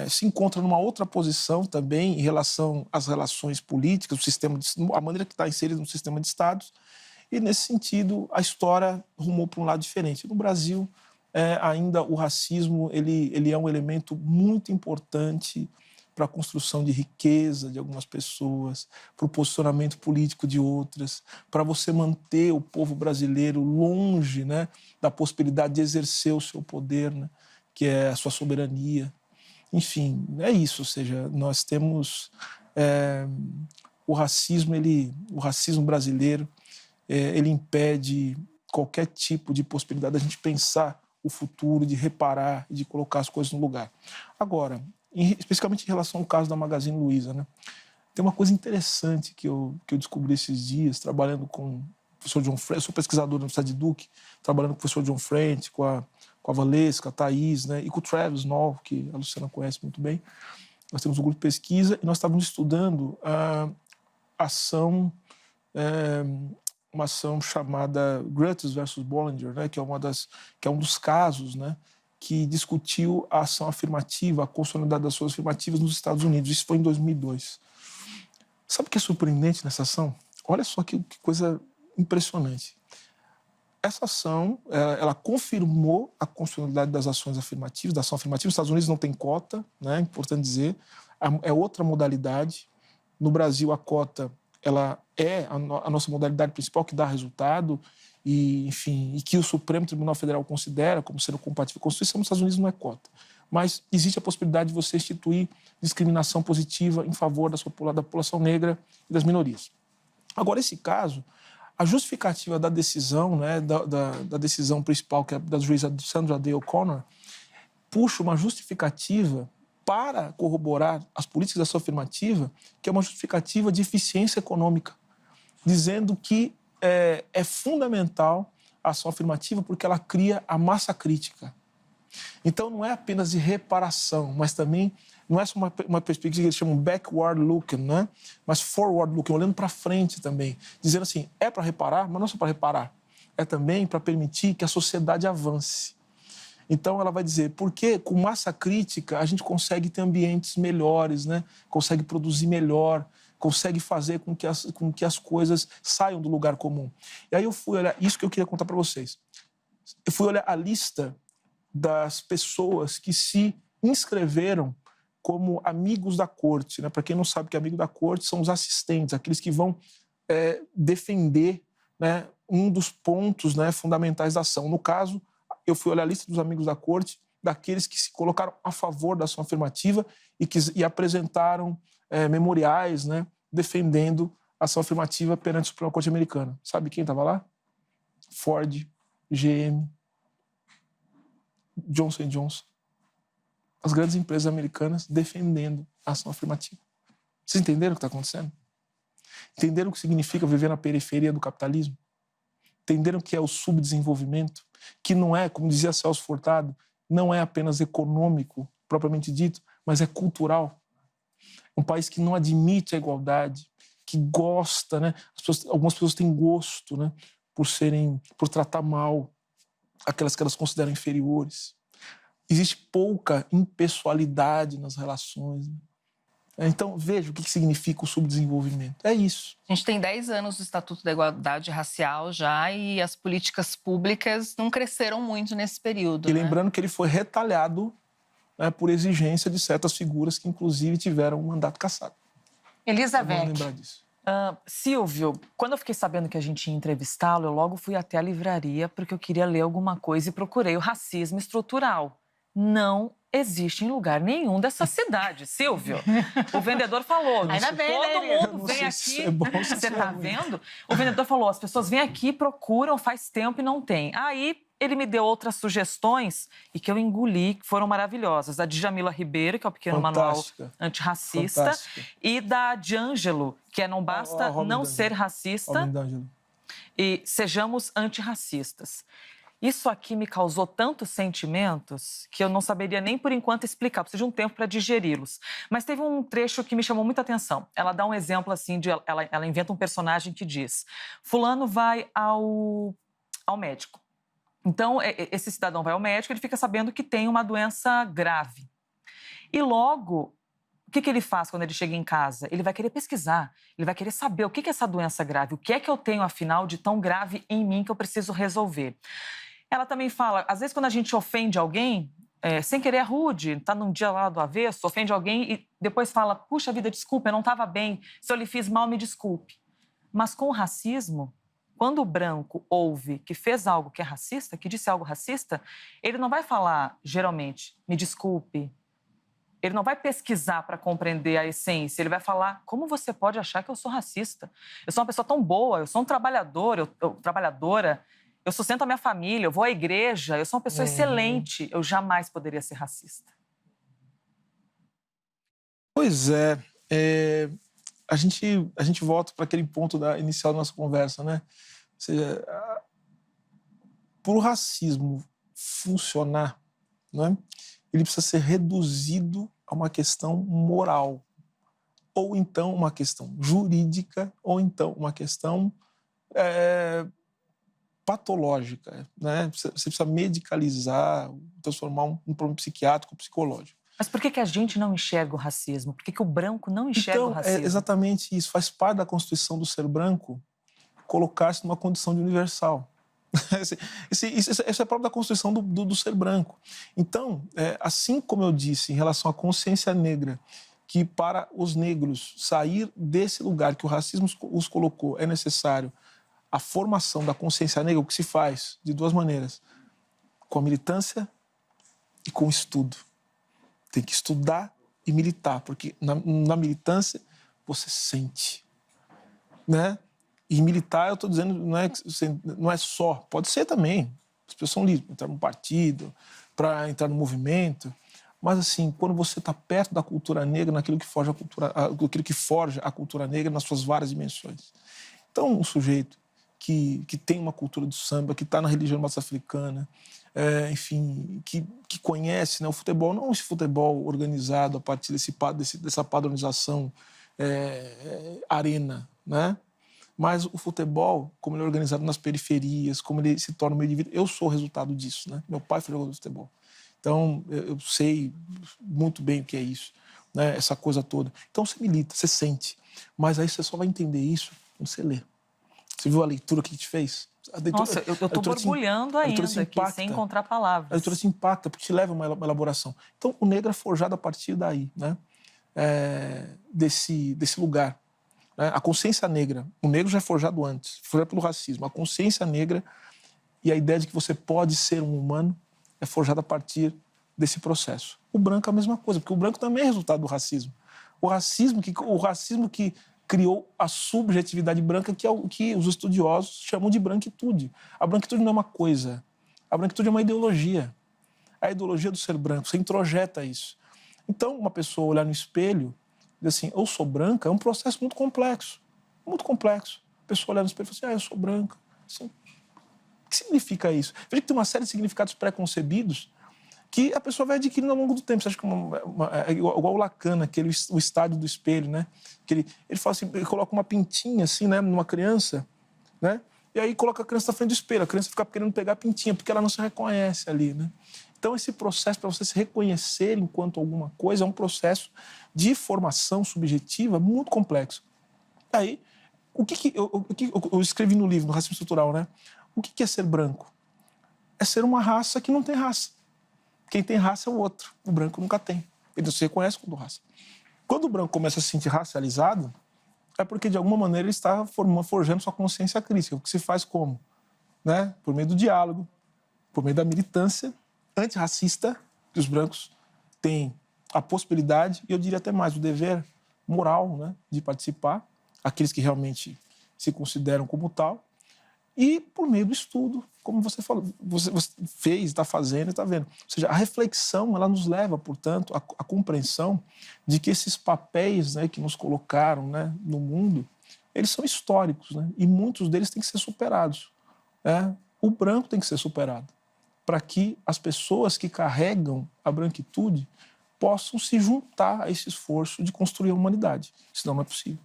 Se encontra numa outra posição também em relação às relações políticas, a maneira que está inserida no sistema de Estados, e nesse sentido a história rumou para um lado diferente. No Brasil, ainda o racismo ele é um elemento muito importante para a construção de riqueza de algumas pessoas, para o posicionamento político de outras, para você manter o povo brasileiro longe, né, da possibilidade de exercer o seu poder, né, que é a sua soberania. Enfim, é isso, ou seja, nós temos o racismo brasileiro, ele impede qualquer tipo de possibilidade da gente pensar o futuro, de reparar e de colocar as coisas no lugar. Agora, especificamente em relação ao caso da Magazine Luiza, né, tem uma coisa interessante que eu descobri esses dias, trabalhando com o professor John French, eu sou pesquisador na Universidade de Duke, trabalhando com o professor John French, com a Valesca, a Thaís, né, e com o Travis Knoll, que a Luciana conhece muito bem. Nós temos um grupo de pesquisa e nós estávamos estudando uma ação chamada Gruttis versus Bollinger, né, que é um dos casos, né, que discutiu a ação afirmativa, a constitucionalidade das ações afirmativas nos Estados Unidos. Isso foi em 2002. Sabe o que é surpreendente nessa ação? Olha só que coisa impressionante. Essa ação, ela confirmou a constitucionalidade das ações afirmativas, da ação afirmativa. Nos Estados Unidos não tem cota, né? É importante dizer. É outra modalidade. No Brasil, a cota ela é a nossa modalidade principal que dá resultado e, enfim, e que o Supremo Tribunal Federal considera como sendo compatível com a Constituição. Nos Estados Unidos não é cota. Mas existe a possibilidade de você instituir discriminação positiva em favor da população negra e das minorias. Agora, esse caso, a justificativa da decisão, né, da decisão principal, que é da juíza Sandra Day O'Connor, puxa uma justificativa para corroborar as políticas da ação afirmativa, que é uma justificativa de eficiência econômica, dizendo que é fundamental a ação afirmativa porque ela cria a massa crítica. Então, não é apenas de reparação, mas também não é só uma perspectiva que eles chamam backward looking, né? Mas forward looking, olhando para frente também, dizendo assim, é para reparar, mas não só para reparar, é também para permitir que a sociedade avance. Então, ela vai dizer, porque com massa crítica a gente consegue ter ambientes melhores, né? Consegue produzir melhor, consegue fazer com que as coisas saiam do lugar comum. E aí eu fui olhar, isso que eu queria contar para vocês. Eu fui olhar a lista das pessoas que se inscreveram como amigos da corte, né? Para quem não sabe que amigo da corte são os assistentes, aqueles que vão defender, né, um dos pontos, né, fundamentais da ação. No caso, eu fui olhar a lista dos amigos da corte, daqueles que se colocaram a favor da ação afirmativa e apresentaram memoriais, né, defendendo a ação afirmativa perante a Suprema Corte Americana. Sabe quem estava lá? Ford, GM, Johnson & Johnson. As grandes empresas americanas defendendo a ação afirmativa. Vocês entenderam o que está acontecendo? Entenderam o que significa viver na periferia do capitalismo? Entenderam o que é o subdesenvolvimento? Que não é, como dizia Celso Furtado, não é apenas econômico, propriamente dito, mas é cultural. Um país que não admite a igualdade, que gosta, né? Algumas pessoas têm gosto, né? Por tratar mal aquelas que elas consideram inferiores. Existe pouca impessoalidade nas relações, né? Então, veja o que significa o subdesenvolvimento. É isso. A gente tem 10 anos do Estatuto da Igualdade Racial já e as políticas públicas não cresceram muito nesse período. E lembrando que ele foi retalhado, né, por exigência de certas figuras que, inclusive, tiveram um mandato cassado. Elizabeth. Vamos lembrar disso. Silvio, quando eu fiquei sabendo que a gente ia entrevistá-lo, eu logo fui até a livraria porque eu queria ler alguma coisa e procurei o racismo estrutural. Não existe em lugar nenhum dessa cidade, Silvio. O vendedor falou, ainda bem, todo né, mundo vem aqui, é bom, você tá vendo? O vendedor falou, as pessoas vêm aqui, procuram, faz tempo e não tem. Aí ele me deu outras sugestões e que eu engoli, que foram maravilhosas. A Djamila Ribeiro, que é o pequeno Fantástica. manual antirracista, Fantástica. e da D'Angelo, que é Não Basta Não Ser Racista e Sejamos Antirracistas. Isso aqui me causou tantos sentimentos que eu não saberia nem por enquanto explicar, preciso de um tempo para digeri-los. Mas teve um trecho que me chamou muita atenção. Ela dá um exemplo assim, ela inventa um personagem que diz: fulano vai ao médico. Então, esse cidadão vai ao médico, ele fica sabendo que tem uma doença grave. E logo, o que ele faz quando ele chega em casa? Ele vai querer pesquisar, ele vai querer saber o que é essa doença grave, o que é que eu tenho, afinal, de tão grave em mim que eu preciso resolver. Ela também fala, às vezes, quando a gente ofende alguém, sem querer é rude, está num dia lá do avesso, ofende alguém e depois fala, puxa vida, desculpa, eu não estava bem, se eu lhe fiz mal, me desculpe. Mas com o racismo, quando o branco ouve que fez algo que é racista, que disse algo racista, ele não vai falar, geralmente, me desculpe. Ele não vai pesquisar para compreender a essência, ele vai falar, como você pode achar que eu sou racista? Eu sou uma pessoa tão boa, eu sou um trabalhador, trabalhadora, eu sustento a minha família, eu vou à igreja, eu sou uma pessoa excelente, eu jamais poderia ser racista. Pois é, a gente volta para aquele ponto inicial da nossa conversa, né? Ou seja, para o racismo funcionar, né, ele precisa ser reduzido a uma questão moral, ou então uma questão jurídica, ou então uma questão patológica, né? Você precisa medicalizar, transformar um problema psiquiátrico ou psicológico. Mas por que a gente não enxerga o racismo? Por que o branco não enxerga o racismo? É exatamente isso. Faz parte da constituição do ser branco colocar-se numa condição de universal. Isso é próprio da constituição do ser branco. Então, assim como eu disse em relação à consciência negra, que para os negros sair desse lugar que o racismo os colocou é necessário a formação da consciência negra, o que se faz de duas maneiras, com a militância e com o estudo. Tem que estudar e militar, porque na militância você sente, né? E militar, eu estou dizendo, não é só, pode ser também. As pessoas são livres para entrar num partido, para entrar no movimento, mas assim, quando você está perto da cultura negra, naquilo que forja a cultura negra nas suas várias dimensões. Então, um sujeito que tem uma cultura do samba, que está na religião maço-africana, enfim, que conhece, né, o futebol, não esse futebol organizado a partir dessa padronização arena, né? Mas o futebol, como ele é organizado nas periferias, como ele se torna um meio de vida, eu sou o resultado disso, né? Meu pai foi jogador de futebol. Então, eu sei muito bem o que é isso, né? Essa coisa toda. Então, você milita, você sente. Mas aí você só vai entender isso quando você lê. Você viu a leitura que a gente fez? Nossa, eu estou borbulhando ainda aqui, sem encontrar palavras. A leitura se impacta, porque te leva a uma elaboração. Então, o negro é forjado a partir daí, né? Desse lugar. Né? A consciência negra, o negro já é forjado antes, forjado pelo racismo. A consciência negra e a ideia de que você pode ser um humano é forjada a partir desse processo. O branco é a mesma coisa, porque o branco também é resultado do racismo. O racismo que criou a subjetividade branca, que é o que os estudiosos chamam de branquitude. A branquitude não é uma coisa, a branquitude é uma ideologia. A ideologia do ser branco, você introjeta isso. Então, uma pessoa olhar no espelho e dizer assim, eu sou branca, é um processo muito complexo. Muito complexo. A pessoa olhar no espelho e fala assim, eu sou branca. Assim, o que significa isso? Veja que tem uma série de significados pré-concebidos que a pessoa vai adquirindo ao longo do tempo. Você acha que é igual o Lacan, o estádio do espelho, né? Que ele fala assim, ele coloca uma pintinha assim, né, numa criança, né? E aí coloca a criança na frente do espelho. A criança fica querendo pegar a pintinha, porque ela não se reconhece ali, né? Então, esse processo para você se reconhecer enquanto alguma coisa é um processo de formação subjetiva muito complexo. Aí, o que eu escrevi no livro, no Racismo Estrutural, né? O que é ser branco? É ser uma raça que não tem raça. Quem tem raça é o outro. O branco nunca tem. Ele não se reconhece como raça. Quando o branco começa a se sentir racializado, é porque, de alguma maneira, ele está forjando sua consciência crítica. O que se faz como? Né? Por meio do diálogo, por meio da militância antirracista, que os brancos têm a possibilidade, e eu diria até mais, o dever moral, né, de participar, aqueles que realmente se consideram como tal, e por meio do estudo, como você falou, você fez, está fazendo e está vendo. Ou seja, a reflexão, ela nos leva, portanto, à compreensão de que esses papéis, né, que nos colocaram, né, no mundo, eles são históricos, né, e muitos deles têm que ser superados. Né? O branco tem que ser superado, para que as pessoas que carregam a branquitude possam se juntar a esse esforço de construir a humanidade. Senão não é possível.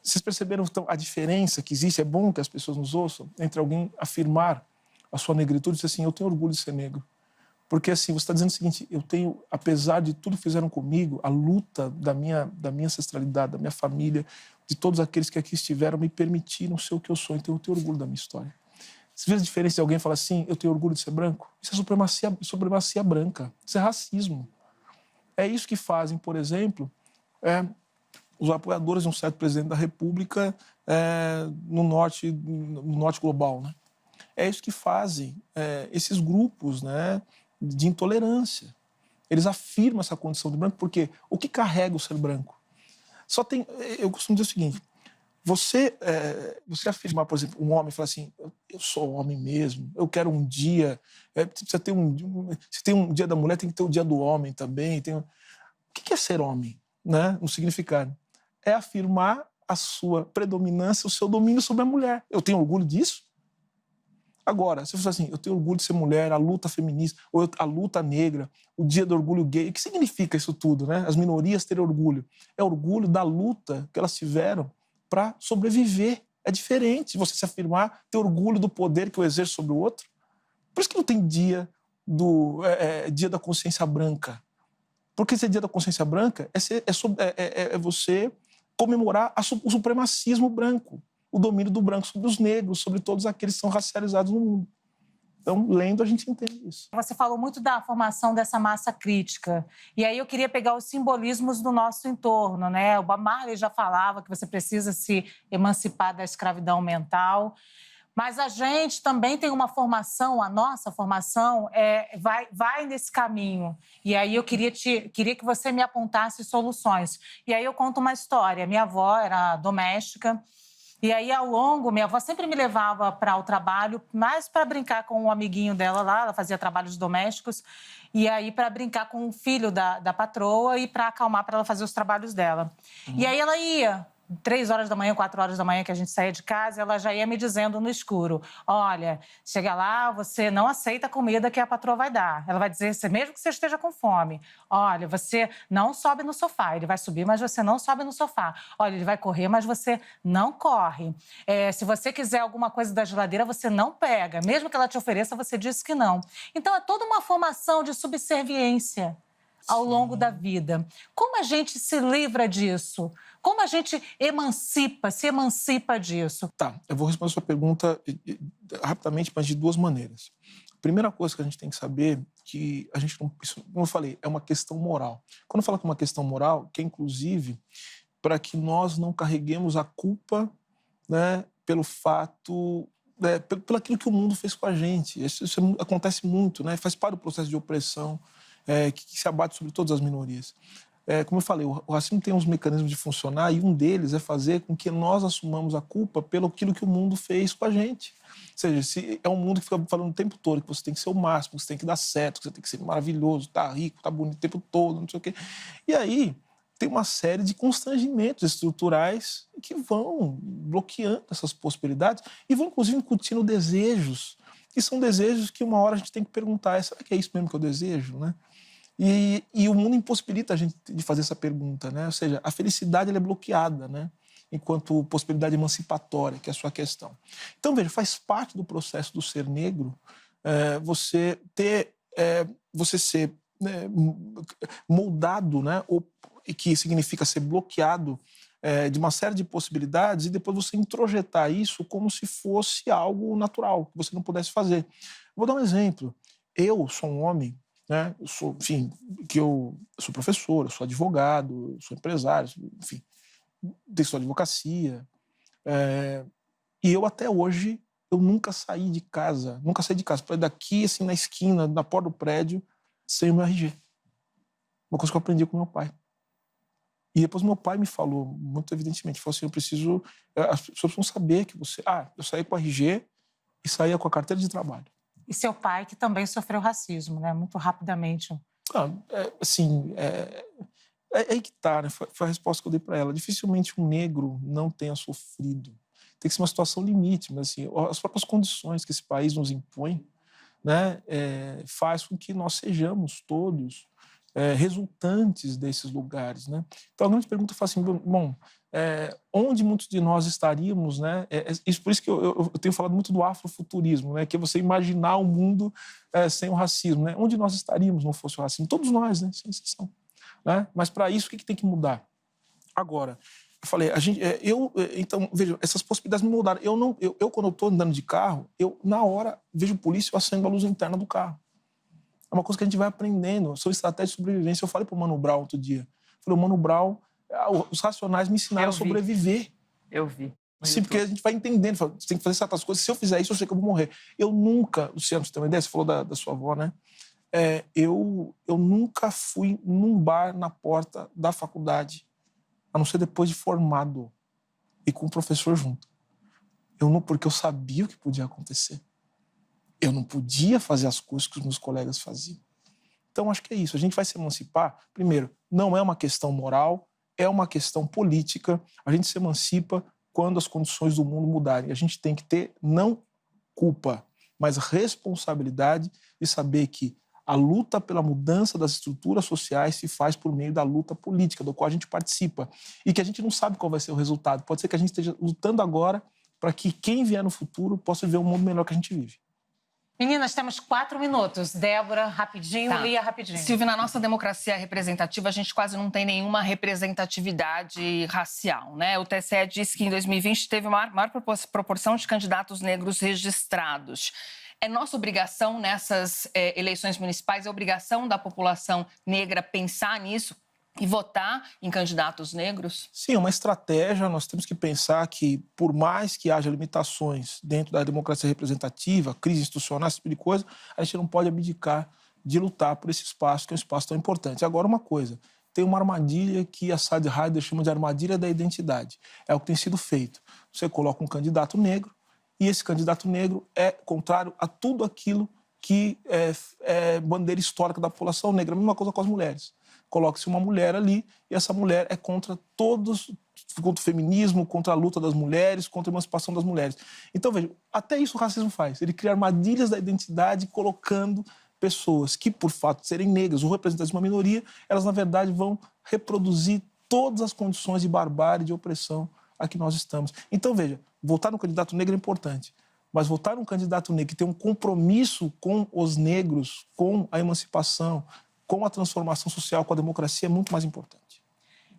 Vocês perceberam então, a diferença que existe? É bom que as pessoas nos ouçam, entre alguém afirmar a sua negritude e dizer assim, eu tenho orgulho de ser negro. Porque assim, você está dizendo o seguinte, eu tenho, apesar de tudo que fizeram comigo, a luta da minha ancestralidade, da minha família, de todos aqueles que aqui estiveram, me permitiram ser o que eu sou, então eu tenho orgulho da minha história. Você vê a diferença de alguém falar assim, eu tenho orgulho de ser branco? Isso é supremacia branca, isso é racismo. É isso que fazem, por exemplo, os apoiadores de um certo presidente da República no norte global. Né? É isso que fazem esses grupos, né, de intolerância. Eles afirmam essa condição de branco, porque o que carrega o ser branco? Eu costumo dizer o seguinte, você afirmar, por exemplo, um homem falar assim, eu sou homem mesmo, eu quero um dia, se tem um dia da mulher, tem que ter o dia do homem também. O que é ser homem, né, no significado? É afirmar a sua predominância, o seu domínio sobre a mulher. Eu tenho orgulho disso? Agora, se você fala assim, eu tenho orgulho de ser mulher, a luta feminista, ou a luta negra, o dia do orgulho gay, o que significa isso tudo, né? As minorias terem orgulho. É orgulho da luta que elas tiveram para sobreviver. É diferente você se afirmar, ter orgulho do poder que eu exerço sobre o outro. Por isso que não tem dia da consciência branca. Porque esse dia da consciência branca é você comemorar o supremacismo branco, o domínio do branco sobre os negros, sobre todos aqueles que são racializados no mundo. Então, lendo, a gente entende isso. Você falou muito da formação dessa massa crítica. E aí eu queria pegar os simbolismos do nosso entorno, né? O Bob Marley já falava que você precisa se emancipar da escravidão mental. Mas a gente também tem uma formação, a nossa formação vai nesse caminho. E aí eu queria que você me apontasse soluções. E aí eu conto uma história. Minha avó era doméstica. E aí, minha avó sempre me levava para o trabalho, mais para brincar com um amiguinho dela lá, ela fazia trabalhos domésticos, e aí para brincar com o filho da patroa e para acalmar, para ela fazer os trabalhos dela. E aí ela ia 3 horas da manhã, 4 horas da manhã que a gente saía de casa, ela já ia me dizendo no escuro, olha, chega lá, você não aceita a comida que a patroa vai dar. Ela vai dizer, mesmo que você esteja com fome, olha, você não sobe no sofá. Ele vai subir, mas você não sobe no sofá. Olha, ele vai correr, mas você não corre. Se você quiser alguma coisa da geladeira, você não pega. Mesmo que ela te ofereça, você diz que não. Então, é toda uma formação de subserviência ao longo da vida. Como a gente se livra disso? Como a gente se emancipa disso? Tá, eu vou responder a sua pergunta rapidamente, mas de 2 maneiras. A primeira coisa que a gente tem que saber que a gente não, isso, como eu falei, é uma questão moral. Quando eu falo que é uma questão moral, que é inclusive para que nós não carreguemos a culpa, né, pelo fato, pelo aquilo que o mundo fez com a gente. Isso acontece muito, né? Faz parte do processo de opressão que se abate sobre todas as minorias. Como eu falei, o racismo tem uns mecanismos de funcionar e um deles é fazer com que nós assumamos a culpa pelo aquilo que o mundo fez com a gente. Ou seja, se é um mundo que fica falando o tempo todo que você tem que ser o máximo, que você tem que dar certo, que você tem que ser maravilhoso, tá rico, tá bonito o tempo todo, não sei o quê. E aí tem uma série de constrangimentos estruturais que vão bloqueando essas possibilidades e vão, inclusive, incutindo desejos, que são desejos que uma hora a gente tem que perguntar, será que é isso mesmo que eu desejo, né? E o mundo impossibilita a gente de fazer essa pergunta, né? Ou seja, a felicidade ela é bloqueada, né? Enquanto possibilidade emancipatória, que é a sua questão. Então, veja, faz parte do processo do ser negro você ser moldado, né? Que significa ser bloqueado de uma série de possibilidades e depois você introjetar isso como se fosse algo natural, que você não pudesse fazer. Vou dar um exemplo. Eu sou um homem, né? Eu sou professor, eu sou advogado, eu sou empresário, enfim, tenho advocacia. E eu até hoje, eu nunca saí de casa, para daqui, assim, na esquina, na porta do prédio, sem o meu RG. Uma coisa que eu aprendi com meu pai. E depois meu pai me falou, muito evidentemente, falou assim, as pessoas precisam saber que você... eu saí com o RG e saía com a carteira de trabalho. E seu pai, que também sofreu racismo, né? Muito rapidamente. Aí que tá, né? Foi a resposta que eu dei para ela. Dificilmente um negro não tenha sofrido. Tem que ser uma situação limite, mas assim, as próprias condições que esse país nos impõe, né, faz com que nós sejamos todos resultantes desses lugares, né? Então a grande pergunta foi assim, bom, onde muitos de nós estaríamos, né? Por isso que eu tenho falado muito do afrofuturismo, né? Que é você imaginar um mundo sem o racismo, né? Onde nós estaríamos não fosse o racismo? Todos nós, né? Sem exceção, né? Mas para isso o que tem que mudar? Agora, eu falei, então veja, essas possibilidades me mudaram. Eu quando eu estou andando de carro, eu na hora vejo polícia, eu acendo a luz interna do carro. É uma coisa que a gente vai aprendendo sobre estratégia de sobrevivência. Eu falei para o Mano Brown outro dia. Falei, o Mano Brown, os Racionais me ensinaram a sobreviver. Eu vi. Sim, porque a gente vai entendendo. Você tem que fazer certas coisas. Se eu fizer isso, eu sei que eu vou morrer. Eu nunca, Luciano, você tem uma ideia? Você falou da sua avó, né? Eu nunca fui num bar na porta da faculdade, a não ser depois de formado e com o professor junto. Porque eu sabia o que podia acontecer. Eu não podia fazer as coisas que os meus colegas faziam. Então, acho que é isso. A gente vai se emancipar. Primeiro, não é uma questão moral, é uma questão política. A gente se emancipa quando as condições do mundo mudarem. A gente tem que ter, não culpa, mas responsabilidade de saber que a luta pela mudança das estruturas sociais se faz por meio da luta política, do qual a gente participa. E que a gente não sabe qual vai ser o resultado. Pode ser que a gente esteja lutando agora para que quem vier no futuro possa viver um mundo melhor que a gente vive. Meninas, temos 4 minutos. Débora, rapidinho, Lia, rapidinho. Silvia, na nossa democracia representativa, a gente quase não tem nenhuma representatividade racial, né? O TSE diz que em 2020 teve uma maior proporção de candidatos negros registrados. É nossa obrigação nessas eleições municipais, é obrigação da população negra pensar nisso e votar em candidatos negros? Sim, é uma estratégia. Nós temos que pensar que, por mais que haja limitações dentro da democracia representativa, crise institucional, esse tipo de coisa, a gente não pode abdicar de lutar por esse espaço, que é um espaço tão importante. Agora, uma coisa, tem uma armadilha que a Sadie Heider chama de armadilha da identidade. É o que tem sido feito. Você coloca um candidato negro e esse candidato negro é contrário a tudo aquilo que é bandeira histórica da população negra. A mesma coisa com as mulheres. coloque-se uma mulher ali e essa mulher é contra o feminismo, contra a luta das mulheres, contra a emancipação das mulheres. Então, veja, até isso o racismo faz. Ele cria armadilhas da identidade colocando pessoas que, por fato de serem negras ou representantes de uma minoria, elas, na verdade, vão reproduzir todas as condições de barbárie, de opressão a que nós estamos. Então, veja, votar no candidato negro é importante, mas votar num candidato negro que tem um compromisso com os negros, com a emancipação, com a transformação social, com a democracia, é muito mais importante.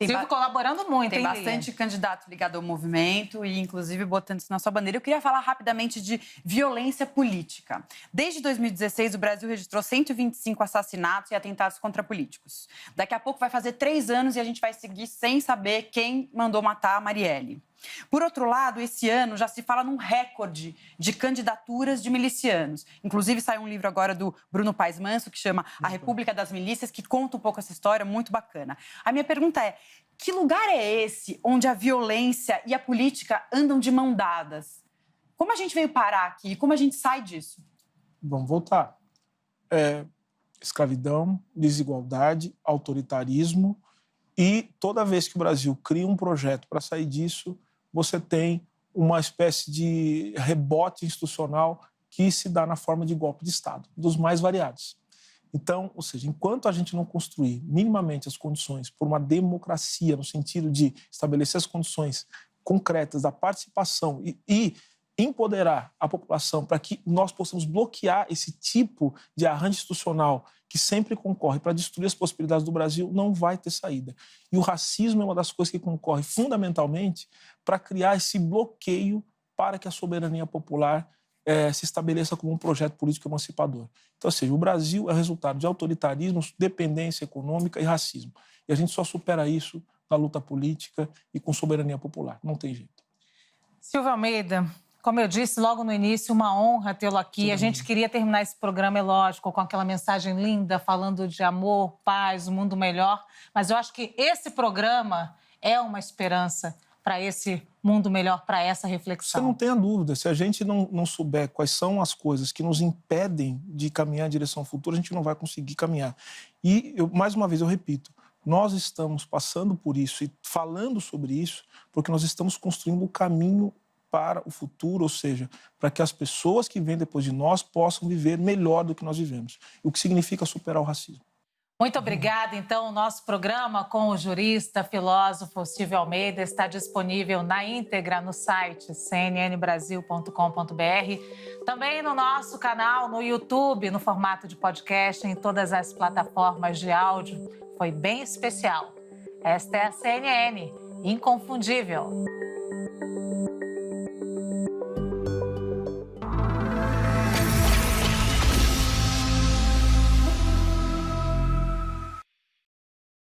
Silvio colaborando muito, Tem hein, bastante candidato ligado ao movimento e, inclusive, botando isso na sua bandeira. Eu queria falar rapidamente de violência política. Desde 2016, o Brasil registrou 125 assassinatos e atentados contra políticos. Daqui a pouco vai fazer 3 anos e a gente vai seguir sem saber quem mandou matar a Marielle. Por outro lado, esse ano já se fala num recorde de candidaturas de milicianos. Inclusive, saiu um livro agora do Bruno Paes Manso, que chama A República das Milícias, que conta um pouco essa história, muito bacana. A minha pergunta é, que lugar é esse onde a violência e a política andam de mão dadas? Como a gente veio parar aqui? Como a gente sai disso? Vamos voltar. Escravidão, desigualdade, autoritarismo, e toda vez que o Brasil cria um projeto para sair disso, você tem uma espécie de rebote institucional que se dá na forma de golpe de Estado, dos mais variados. Então, ou seja, enquanto a gente não construir minimamente as condições por uma democracia, no sentido de estabelecer as condições concretas da participação e empoderar a população para que nós possamos bloquear esse tipo de arranjo institucional que sempre concorre para destruir as possibilidades do Brasil, não vai ter saída. E o racismo é uma das coisas que concorre fundamentalmente para criar esse bloqueio para que a soberania popular se estabeleça como um projeto político emancipador. Então, ou seja, o Brasil é resultado de autoritarismo, dependência econômica e racismo. E a gente só supera isso na luta política e com soberania popular. Não tem jeito. Silvio Almeida, como eu disse logo no início, uma honra tê-lo aqui. A gente queria terminar esse programa, é lógico, com aquela mensagem linda, falando de amor, paz, um mundo melhor. Mas eu acho que esse programa é uma esperança para esse mundo melhor, para essa reflexão. Você não tenha dúvida. Se a gente não souber quais são as coisas que nos impedem de caminhar em direção ao futuro, a gente não vai conseguir caminhar. E, mais uma vez, eu repito, nós estamos passando por isso e falando sobre isso porque nós estamos construindo o caminho para o futuro, ou seja, para que as pessoas que vêm depois de nós possam viver melhor do que nós vivemos. O que significa superar o racismo. Muito obrigada. Então, o nosso programa com o jurista, filósofo Silvio Almeida está disponível na íntegra no site cnnbrasil.com.br, também no nosso canal no YouTube, no formato de podcast, em todas as plataformas de áudio. Foi bem especial. Esta é a CNN, inconfundível.